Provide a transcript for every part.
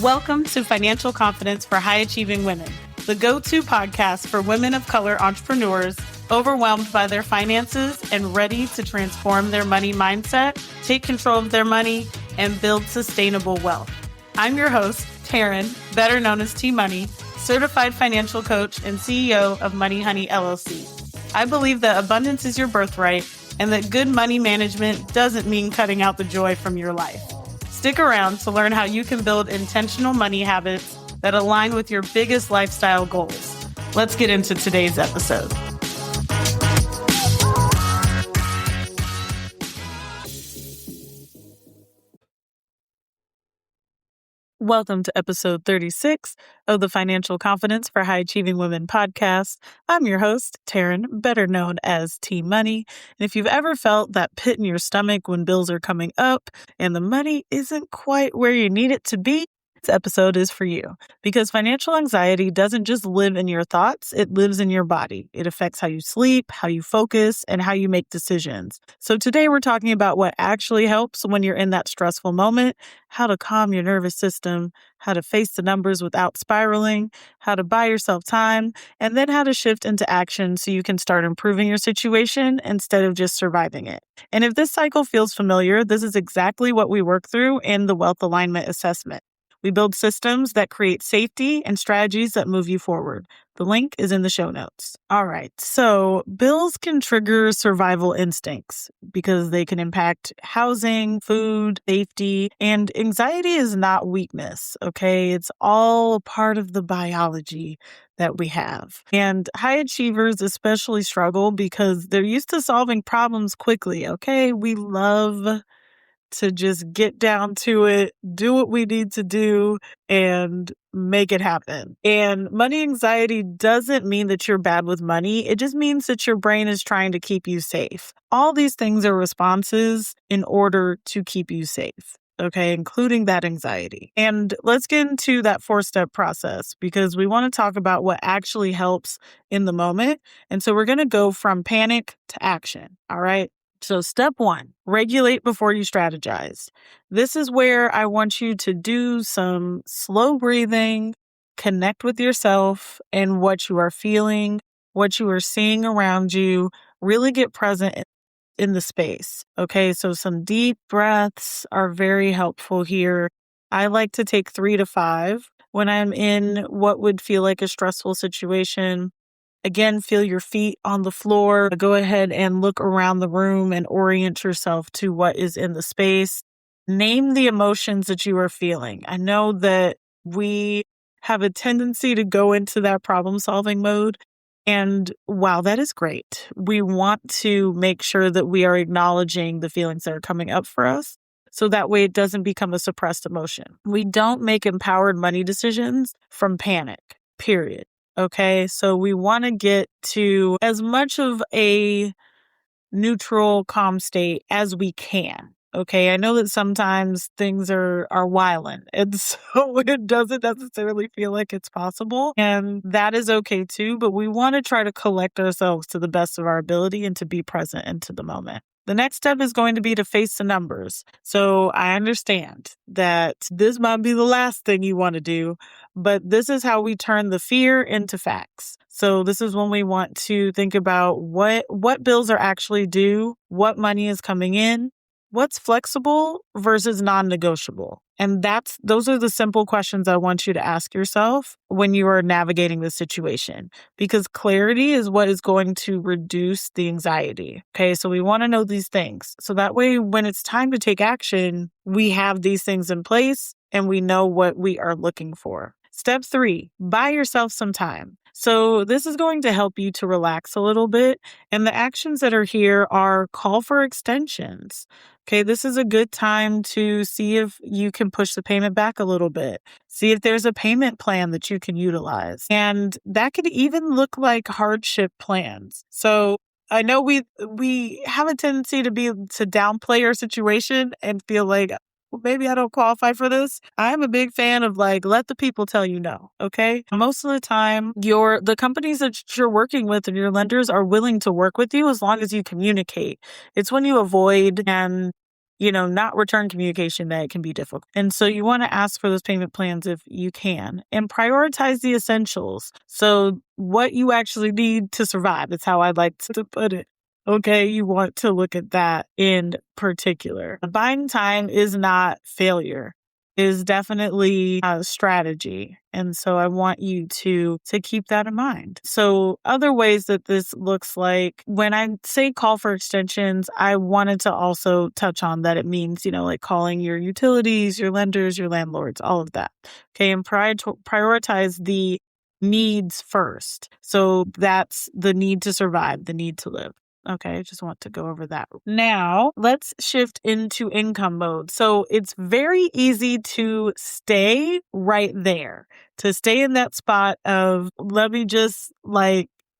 Welcome to Financial Confidence for High-Achieving Women, the go-to podcast for women of color entrepreneurs overwhelmed by their finances and ready to transform their money mindset, take control of their money, and build sustainable wealth. I'm your host, Taryn, better known as T-Money, certified financial coach and CEO of Money Honey LLC. I believe that abundance is your birthright and that good money management doesn't mean cutting out the joy from your life. Stick around to learn how you can build intentional money habits that align with your biggest lifestyle goals. Let's get into today's episode. Welcome to episode 36 of the Financial Confidence for High-Achieving Women podcast. I'm your host, Taryn, better known as T-Money. And if you've ever felt that pit in your stomach when bills are coming up and the money isn't quite where you need it to be, this episode is for you. Because financial anxiety doesn't just live in your thoughts, it lives in your body. It affects how you sleep, how you focus, and how you make decisions. So today we're talking about what actually helps when you're in that stressful moment, how to calm your nervous system, how to face the numbers without spiraling, how to buy yourself time, and then how to shift into action so you can start improving your situation instead of just surviving it. And if this cycle feels familiar, this is exactly what we work through in the Wealth Alignment Assessment. We build systems that create safety and strategies that move you forward. The link is in the show notes. All right, so bills can trigger survival instincts because they can impact housing, food, safety, and anxiety is not weakness, okay? It's all a part of the biology that we have. And high achievers especially struggle because they're used to solving problems quickly, okay? We love to just get down to it, do what we need to do, and make it happen. And money anxiety doesn't mean that you're bad with money. It just means that your brain is trying to keep you safe. All these things are responses in order to keep you safe. Okay, including that anxiety. And let's get into that 4-step process because we want to talk about what actually helps in the moment. And so we're going to go from panic to action. All right. So step 1, regulate before you strategize. This is where I want you to do some slow breathing, connect with yourself and what you are feeling, what you are seeing around you, really get present in the space. Okay, so some deep breaths are very helpful here. I like to take 3 to 5 when I'm in what would feel like a stressful situation. Again, feel your feet on the floor. Go ahead and look around the room and orient yourself to what is in the space. Name the emotions that you are feeling. I know that we have a tendency to go into that problem-solving mode. And while that is great, we want to make sure that we are acknowledging the feelings that are coming up for us. So that way it doesn't become a suppressed emotion. We don't make empowered money decisions from panic, period. Okay, so we want to get to as much of a neutral, calm state as we can. Okay, I know that sometimes things are wildin', and so it doesn't necessarily feel like it's possible, and that is okay too, but we want to try to collect ourselves to the best of our ability and to be present into the moment. The next step is going to be to face the numbers. So I understand that this might be the last thing you want to do, but this is how we turn the fear into facts. So this is when we want to think about what bills are actually due, what money is coming in, what's flexible versus non-negotiable. And those are the simple questions I want you to ask yourself when you are navigating the situation, because clarity is what is going to reduce the anxiety. Okay, so we want to know these things. So that way, when it's time to take action, we have these things in place and we know what we are looking for. Step 3, buy yourself some time. So this is going to help you to relax a little bit. And the actions that are here are call for extensions. Okay, this is a good time to see if you can push the payment back a little bit. See if there's a payment plan that you can utilize. And that could even look like hardship plans. So I know we have a tendency to downplay our situation and feel like, well, maybe I don't qualify for this. I'm a big fan of let the people tell you no, okay? Most of the time, the companies that you're working with and your lenders are willing to work with you as long as you communicate. It's when you avoid and not return communication that can be difficult. And so you want to ask for those payment plans if you can, and prioritize the essentials. So what you actually need to survive, is how I'd like to put it. Okay, you want to look at that in particular. Buying time is not failure. Is definitely a strategy. And so I want you to keep that in mind. So other ways that this looks like, when I say call for extensions, I wanted to also touch on that it means, like calling your utilities, your lenders, your landlords, all of that. Okay. And prioritize the needs first. So that's the need to survive, the need to live. Okay, I just want to go over that. Now, let's shift into income mode. So it's very easy to stay right there, to stay in that spot of, let me just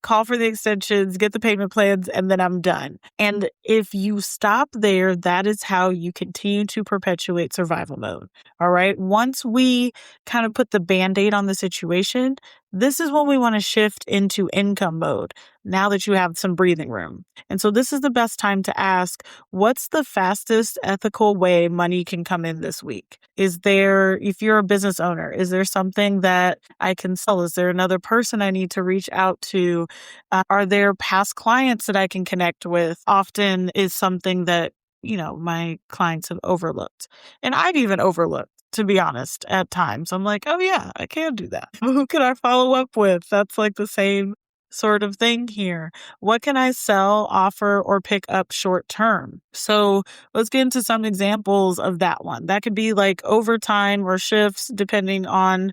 call for the extensions, get the payment plans, and then I'm done. And if you stop there, that is how you continue to perpetuate survival mode. All right. Once we kind of put the Band-Aid on the situation, this is when we want to shift into income mode, now that you have some breathing room. And so this is the best time to ask, what's the fastest ethical way money can come in this week? Is there, if you're a business owner, is there something that I can sell? Is there another person I need to reach out to? Are there past clients that I can connect with? Often is something that, my clients have overlooked. And I've even overlooked, to be honest, at times. I'm like, oh yeah, I can do that. Who can I follow up with? That's like the same sort of thing here. What can I sell, offer, or pick up short term? So let's get into some examples of that one. That could be like overtime or shifts, depending on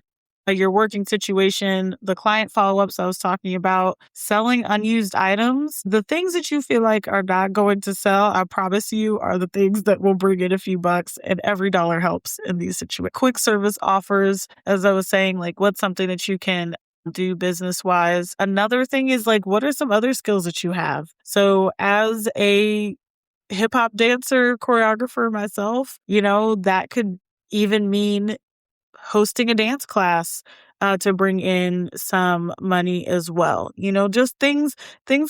your working situation, the client follow-ups I was talking about, selling unused items. The things that you feel like are not going to sell, I promise you, are the things that will bring in a few bucks, and every dollar helps in these situations. Quick service offers, as I was saying, what's something that you can do business-wise. Another thing is what are some other skills that you have? So as a hip hop dancer, choreographer myself, that could even mean hosting a dance class to bring in some money as well. Just things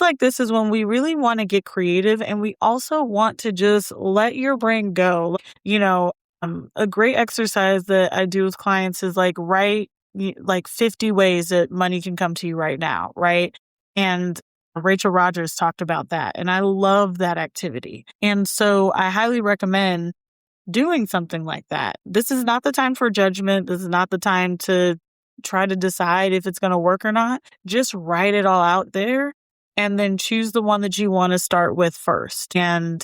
like this is when we really want to get creative, and we also want to just let your brain go. A great exercise that I do with clients is write 50 ways that money can come to you right now, right? And Rachel Rogers talked about that, and I love that activity. And so I highly recommend doing something like that. This is not the time for judgment. This is not the time to try to decide if it's going to work or not. Just write it all out there and then choose the one that you want to start with first and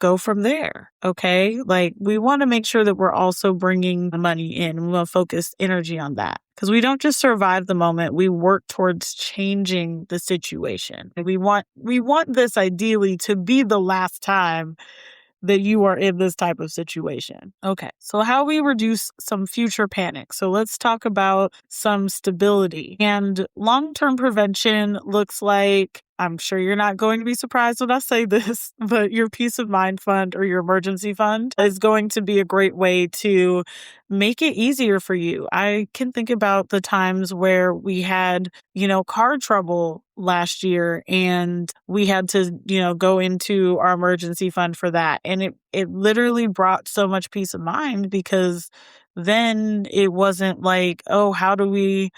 go from there. Okay. We want to make sure that we're also bringing the money in. We want to focus energy on that, because we don't just survive the moment. We work towards changing the situation. We want this ideally to be the last time that you are in this type of situation. Okay, so how we reduce some future panic. So let's talk about some stability. And long-term prevention looks like, I'm sure you're not going to be surprised when I say this, but your peace of mind fund or your emergency fund is going to be a great way to make it easier for you. I can think about the times where we had, car trouble last year, and we had to, go into our emergency fund for that. And it literally brought so much peace of mind, because then it wasn't how do we,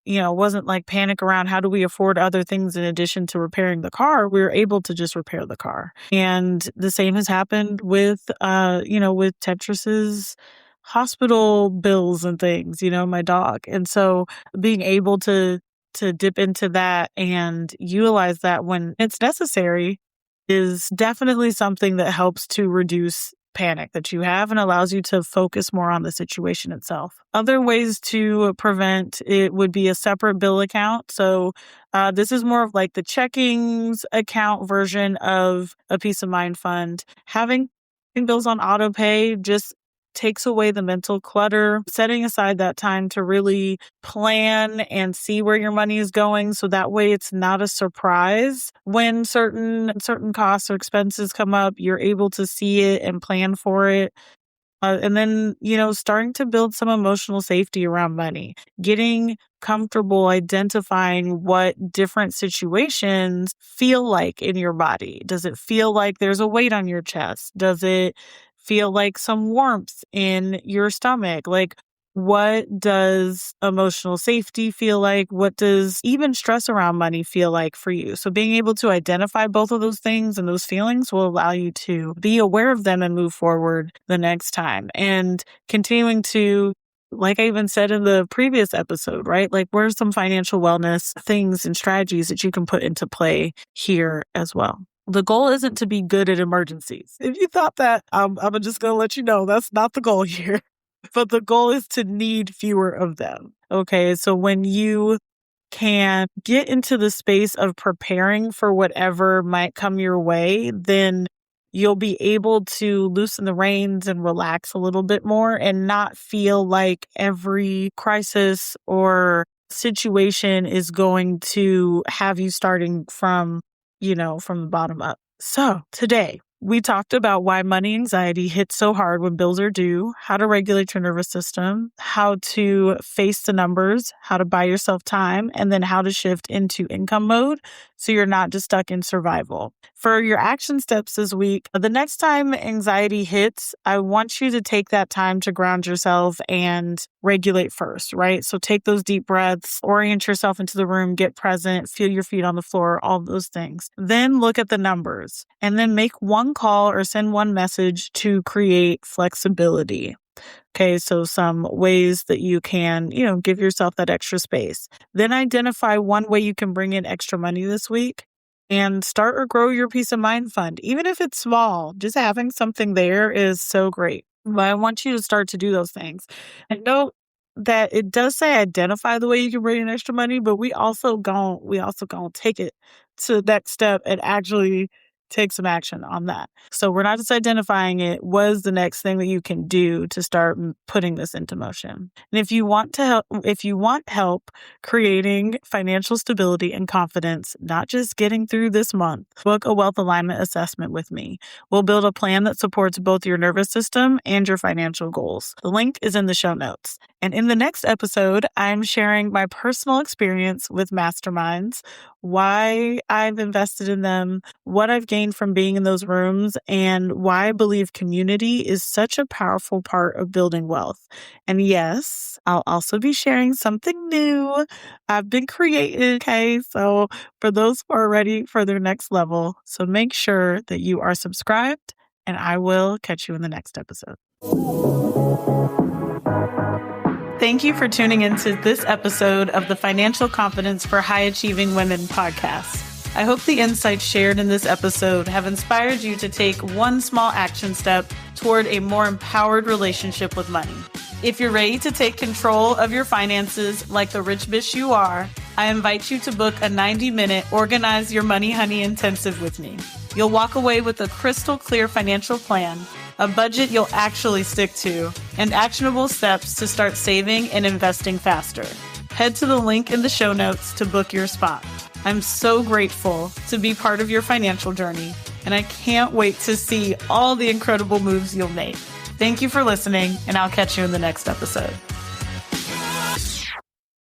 it wasn't panic around how do we afford other things in addition to repairing the car. We were able to just repair the car. And the same has happened with, with Tetris's hospital bills and things, my dog. And so being able to dip into that and utilize that when it's necessary is definitely something that helps to reduce panic that you have and allows you to focus more on the situation itself. Other ways to prevent it would be a separate bill account. So this is more of the checkings account version of a peace of mind fund. Having bills on auto pay just takes away the mental clutter. Setting aside that time to really plan and see where your money is going, so that way it's not a surprise when certain costs or expenses come up. You're able to see it and plan for it. And then, starting to build some emotional safety around money, getting comfortable identifying what different situations feel like in your body. Does it feel like there's a weight on your chest? Does it feel like some warmth in your stomach? Like, what does emotional safety feel like? What does even stress around money feel like for you? So being able to identify both of those things and those feelings will allow you to be aware of them and move forward the next time. And continuing to, like I even said in the previous episode, right? Like, what are some financial wellness things and strategies that you can put into play here as well? The goal isn't to be good at emergencies. If you thought that, I'm just going to let you know that's not the goal here. But the goal is to need fewer of them. Okay. So when you can get into the space of preparing for whatever might come your way, then you'll be able to loosen the reins and relax a little bit more and not feel like every crisis or situation is going to have you starting from the bottom up. So today, we talked about why money anxiety hits so hard when bills are due, how to regulate your nervous system, how to face the numbers, how to buy yourself time, and then how to shift into income mode so you're not just stuck in survival. For your action steps this week, the next time anxiety hits, I want you to take that time to ground yourself and regulate first, right? So take those deep breaths, orient yourself into the room, get present, feel your feet on the floor, all those things. Then look at the numbers and then make one call or send one message to create flexibility. Okay, so some ways that you can, give yourself that extra space. Then identify one way you can bring in extra money this week and start or grow your peace of mind fund. Even if it's small, just having something there is so great. But I want you to start to do those things. And note that it does say identify the way you can bring in extra money, but we also gonna take it to the next step and actually take some action on that. So we're not just identifying it. What is the next thing that you can do to start putting this into motion? And if you want help creating financial stability and confidence, not just getting through this month, book a wealth alignment assessment with me. We'll build a plan that supports both your nervous system and your financial goals. The link is in the show notes. And in the next episode, I'm sharing my personal experience with masterminds, why I've invested in them, what I've gained from being in those rooms, and why I believe community is such a powerful part of building wealth. And yes, I'll also be sharing something new I've been creating. Okay, so for those who are ready for their next level, so make sure that you are subscribed, and I will catch you in the next episode. Thank you for tuning into this episode of the Financial Confidence for High Achieving Women podcast. I hope the insights shared in this episode have inspired you to take one small action step toward a more empowered relationship with money. If you're ready to take control of your finances like the rich bitch you are, I invite you to book a 90-minute Organize Your Money Honey intensive with me. You'll walk away with a crystal clear financial plan, a budget you'll actually stick to, and actionable steps to start saving and investing faster. Head to the link in the show notes to book your spot. I'm so grateful to be part of your financial journey, and I can't wait to see all the incredible moves you'll make. Thank you for listening, and I'll catch you in the next episode.